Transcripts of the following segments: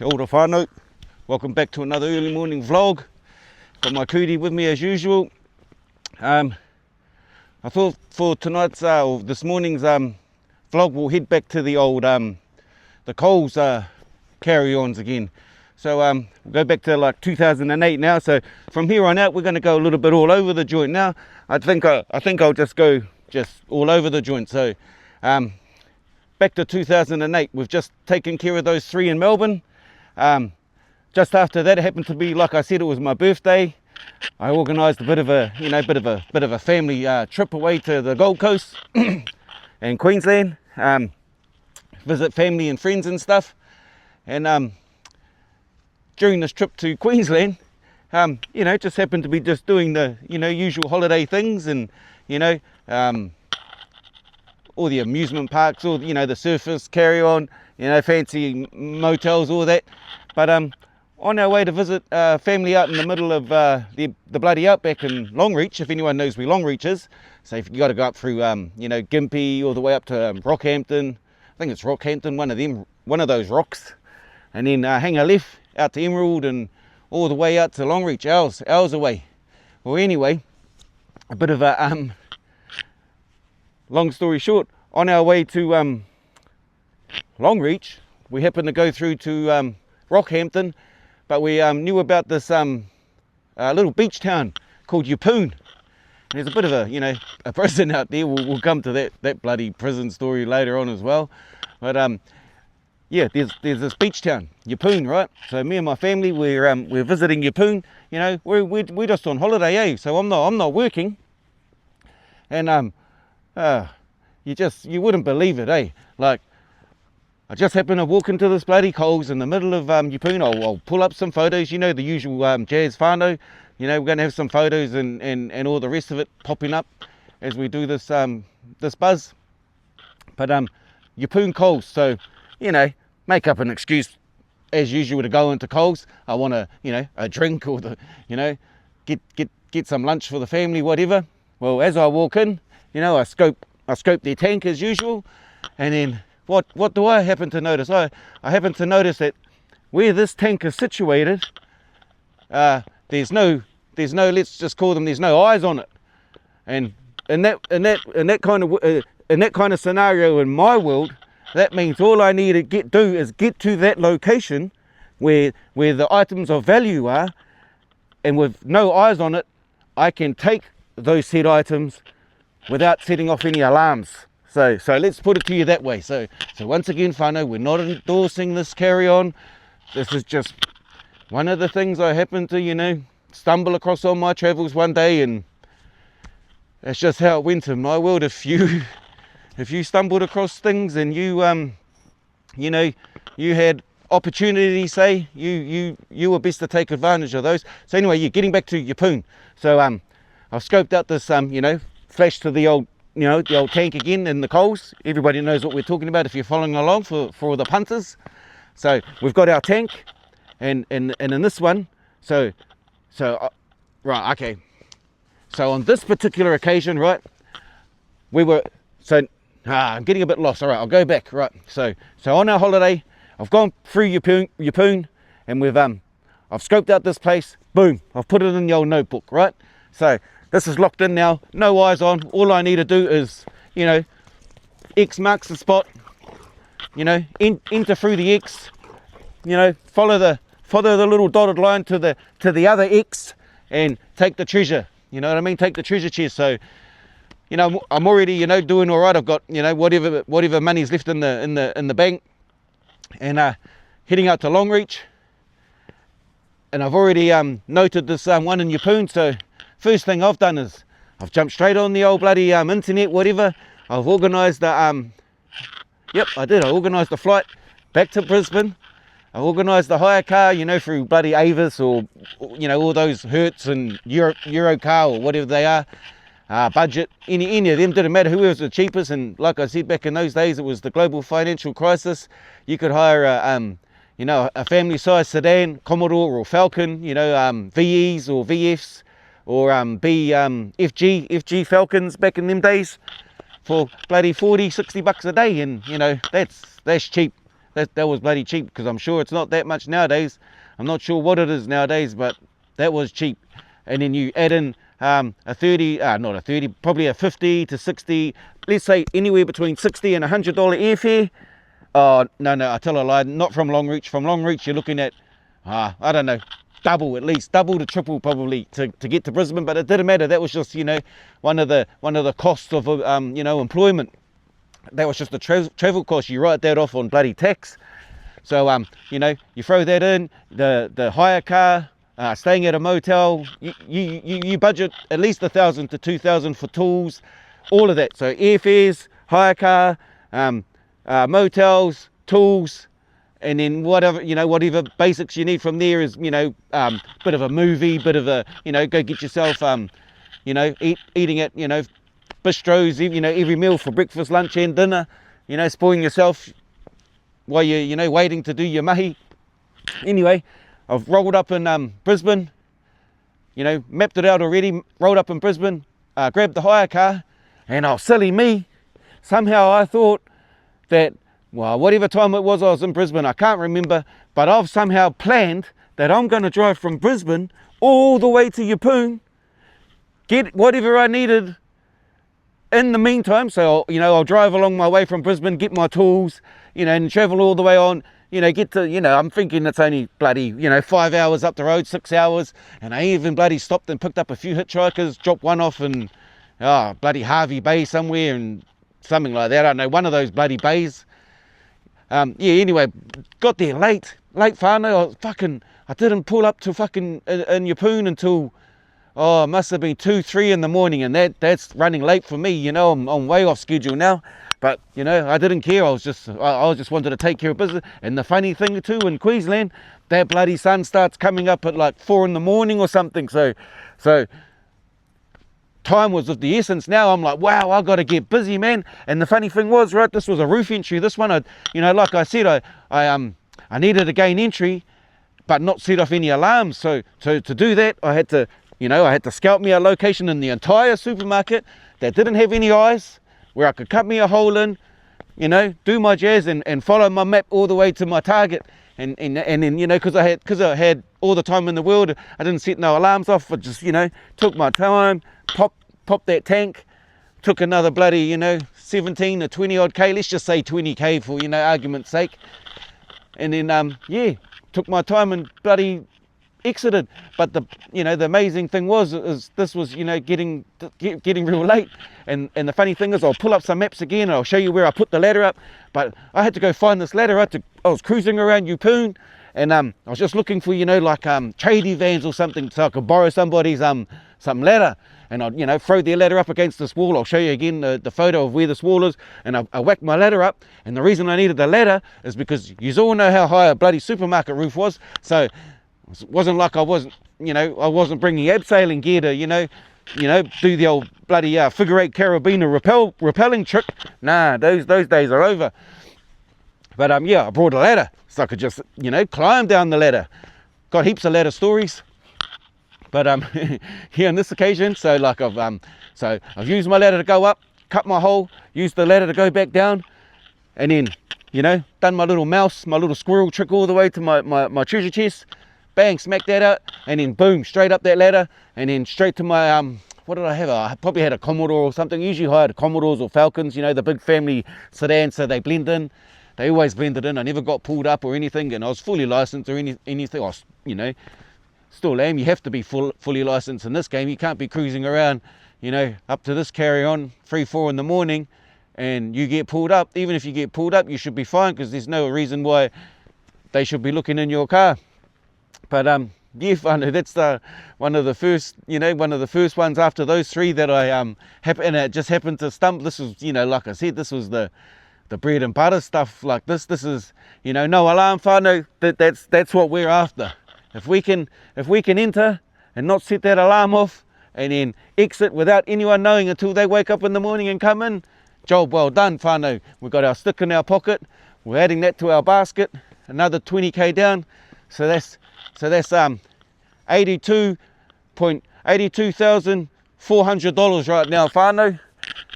Kia ora whānau. Welcome back to another early morning vlog. Got my cootie with me as usual. I thought for tonight's or this morning's vlog we'll head back to the old the Coles carry-ons again. So we'll go back to like 2008 now. So from here on out we're going to go a little bit all over the joint now. I think I'll just go all over the joint. So back to 2008, we've just taken care of those 3 in Melbourne. Just after that, it happened to be, like I said, it was my birthday. I organised a bit of a family trip away to the Gold Coast and Queensland, visit family and friends and stuff. And during this trip to Queensland, just happened to be just doing the usual holiday things, and all the amusement parks, all the surfers, carry on, fancy motels, all that. But on our way to visit family out in the middle of the bloody outback in Longreach, if anyone knows where Longreach is. So if you got to go up through Gympie all the way up to Rockhampton, I think it's Rockhampton, one of those rocks, and then hang a left out to Emerald and all the way out to Longreach, hours away. Well, anyway, a bit of a long story short, on our way to Longreach, we happened to go through to Rockhampton, but we knew about this little beach town called Yeppoon. And there's a bit of a prison out there. We'll come to that bloody prison story later on as well. But yeah, there's this beach town, Yeppoon, right? So me and my family, we're visiting Yeppoon. We're just on holiday, eh? So I'm not working, and you wouldn't believe it, eh? Like, I just happened to walk into this bloody Coles in the middle of Yeppoon. I'll pull up some photos, the usual jazz whānau. We're going to have some photos and all the rest of it popping up as we do this this buzz. But Yeppoon Coles, so make up an excuse as usual to go into Coles. I want a drink or get some lunch for the family, whatever. Well, as I walk in, I scope their tank as usual, and then what do I happen to notice? I happen to notice that where this tank is situated, there's no let's just call them, there's no eyes on it. And in that kind of scenario in my world, that means all I need to get to that location where the items of value are, and with no eyes on it, I can take those said items without setting off any alarms. So let's put it to you that way. So once again, whānau, we're not endorsing this carry-on. This is just one of the things I happened to, stumble across on my travels one day, and that's just how it went in my world. If you stumbled across things and you had opportunities, say, you were best to take advantage of those. So anyway, you're getting back to Yeppoon. So I've scoped out this flash to the old tank again in the Coles. Everybody knows what we're talking about if you're following along for the punters. So we've got our tank, and in this one, right, okay. So on this particular occasion, right, I'm getting a bit lost. All right, I'll go back. Right, so on our holiday, I've gone through Yeppoon, and I've scoped out this place. Boom, I've put it in the old notebook, right? So this is locked in now, no eyes on. All I need to do is, X marks the spot, enter through the X, follow the little dotted line to the other X, and take the treasure. You know what I mean? Take the treasure chest. So, I'm already, doing all right. I've got, whatever money's left in the bank, and heading out to Longreach. And I've already noted this one in Yeppoon. So first thing I've done is I've jumped straight on the old bloody internet, whatever. I've organised the I organised the flight back to Brisbane. I organised the hire car, through bloody Avis or all those Hertz and Eurocar or whatever they are. Budget, any of them, didn't matter who was the cheapest. And like I said, back in those days, it was the global financial crisis. You could hire a family size sedan, Commodore or Falcon, VEs or VFs, or FG Falcons back in them days for bloody 40-60 bucks a day. And that's cheap That was bloody cheap, because I'm sure it's not that much nowadays. I'm not sure what it is nowadays, but that was cheap. And then you add in a 30, not a 30, probably a 50 to 60, let's say anywhere between 60 and $100 airfare. Oh, no, I tell a lie, not from Longreach. From Longreach, you're looking at, I don't know, double at least, double to triple probably to get to Brisbane. But it didn't matter. That was just, you know, one of the costs of, you know, employment. That was just the travel cost. You write that off on bloody tax. So, you know, you throw that in, the hire car, staying at a motel, you budget at least $1,000 to $2,000 for tools, all of that. So airfares, hire car, motels, tools, and then whatever, you know, whatever basics you need from there is, you know, bit of a movie, bit of a, you know, go get yourself, you know, eating at, you know, bistros, you know, every meal for breakfast, lunch and dinner, you know, spoiling yourself while you're, you know, waiting to do your mahi. Anyway, I've rolled up in Brisbane, you know, mapped it out already, rolled up in Brisbane, grabbed the hire car, and oh, silly me, somehow I thought that, well, whatever time it was I was in Brisbane, I can't remember, but I've somehow planned that I'm going to drive from Brisbane all the way to Yeppoon, get whatever I needed in the meantime. So, you know, I'll drive along my way from Brisbane, get my tools, you know, and travel all the way on, you know, get to, you know, I'm thinking it's only bloody, you know, 5 hours up the road, 6 hours. And I even bloody stopped and picked up a few hitchhikers, dropped one off in, bloody Harvey Bay somewhere and something like that. I don't know, one of those bloody bays. Yeah, anyway, got there late whānau. I didn't pull up to fucking in Yeppoon until, it must have been 2, 3 in the morning, and that's running late for me, you know. I'm way off schedule now, but you know, I didn't care. I just wanted to take care of business. And the funny thing too, in Queensland, that bloody sun starts coming up at like 4 in the morning or something. So time was of the essence. Now I'm like, wow, I got to get busy, man. And the funny thing was, right, this was a roof entry. This one, you know, like I said, I needed to gain entry, but not set off any alarms. So to do that, I had to scout me a location in the entire supermarket that didn't have any eyes, where I could cut me a hole in, you know, do my jazz and follow my map all the way to my target. And then, you know, because I had all the time in the world, I didn't set no alarms off. I just, you know, took my time, popped that tank, took another bloody, you know, 17 or 20 odd K, let's just say 20K for, you know, argument's sake. And then, yeah, took my time and bloody exited. But the, you know, the amazing thing is this was, you know, getting real late. And the funny thing is, I'll pull up some maps again and I'll show you where I put the ladder up. But I had to go find this ladder. I was cruising around Yeppoon, and I was just looking for, you know, like tradie vans or something, so I could borrow somebody's some ladder. And I'd, you know, throw their ladder up against this wall. I'll show you again the photo of where this wall is. And I whacked my ladder up. And the reason I needed the ladder is because you all know how high a bloody supermarket roof was. So it wasn't like I wasn't bringing abseiling gear to, you know, do the old bloody figure 8 carabiner rappelling trick. Nah, those days are over. But yeah, I brought a ladder, so I could just, you know, climb down the ladder. Got heaps of ladder stories. But here on this occasion, so like I've used my ladder to go up, cut my hole, used the ladder to go back down, and then, you know, done my little squirrel trick all the way to my treasure chest. Bang, smack that out, and then boom, straight up that ladder, and then straight to my what did I have? I probably had a Commodore or something. Usually hired Commodores or Falcons, you know, the big family sedans, so they blend in. They always blended in. I never got pulled up or anything, and I was fully licensed or anything. I was, you know, still am. You have to be fully licensed in this game. You can't be cruising around, you know, up to this carry on 3, 4 in the morning, and you get pulled up. Even if you get pulled up, you should be fine, because there's no reason why they should be looking in your car. But yeah, whānau, that's one of the first ones after those 3 that I and it just happened to stumble. This was, you know, like I said, this was the bread and butter stuff. Like this is, you know, no alarm whānau. That's what we're after. If we can enter and not set that alarm off, and then exit without anyone knowing until they wake up in the morning and come in, job well done whānau. We've got our stick in our pocket, we're adding that to our basket, another 20K down. So that's $82,400 right now whānau.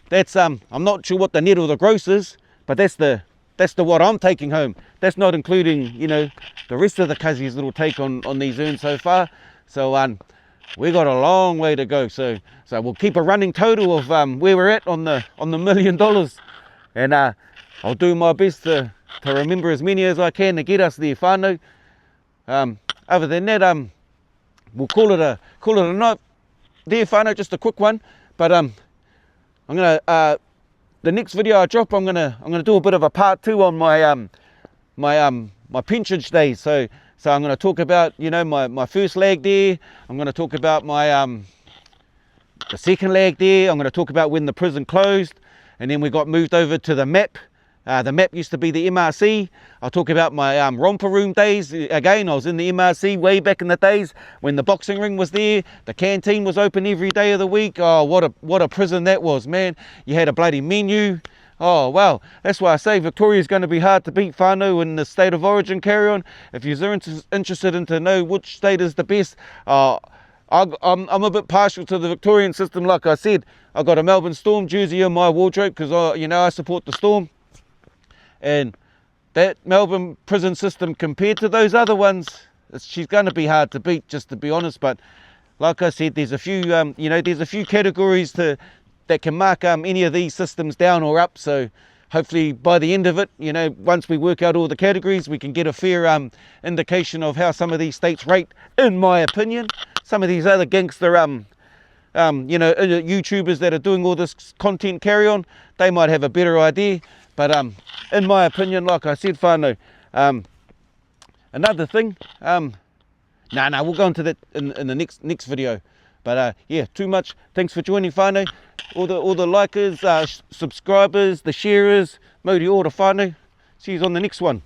That's I'm not sure what the net or the gross is, but that's the that's the what I'm taking home. That's not including, you know, the rest of the Kazi's little take on these earns so far. So we got a long way to go. So we'll keep a running total of where we're at on the $1 million, and I'll do my best to remember as many as I can to get us there, whānau. Other than that, we'll call it a night there, whānau. Just a quick one, but I'm gonna the next video I drop, I'm gonna do a bit of a part 2 on my my pensionage days. So I'm going to talk about, you know, my first lag there. I'm going to talk about my the second lag there. I'm going to talk about when the prison closed, and then we got moved over to the MAP. The MAP used to be the MRC. I'll talk about my romper room days. Again, I was in the MRC way back in the days when the boxing ring was there. The canteen was open every day of the week. Oh, what a prison that was, man. You had a bloody menu. Oh, wow. That's why I say Victoria's going to be hard to beat, whānau, in the state of origin carry on. If you're interested in to know which state is the best, I'm a bit partial to the Victorian system. Like I said, I got a Melbourne Storm jersey in my wardrobe because, you know, I support the Storm. And that Melbourne prison system compared to those other ones, she's going to be hard to beat, just to be honest. But like I said, there's a few, you know, there's a few categories that can mark any of these systems down or up. So hopefully by the end of it, you know, once we work out all the categories, we can get a fair indication of how some of these states rate, in my opinion. Some of these other gangster you know, YouTubers that are doing all this content carry on, they might have a better idea. But in my opinion, like I said, whānau, another thing, we'll go into that in the next video. But yeah, too much. Thanks for joining, whānau. All the likers, subscribers, the sharers, mauri ora, whānau. See you on the next one.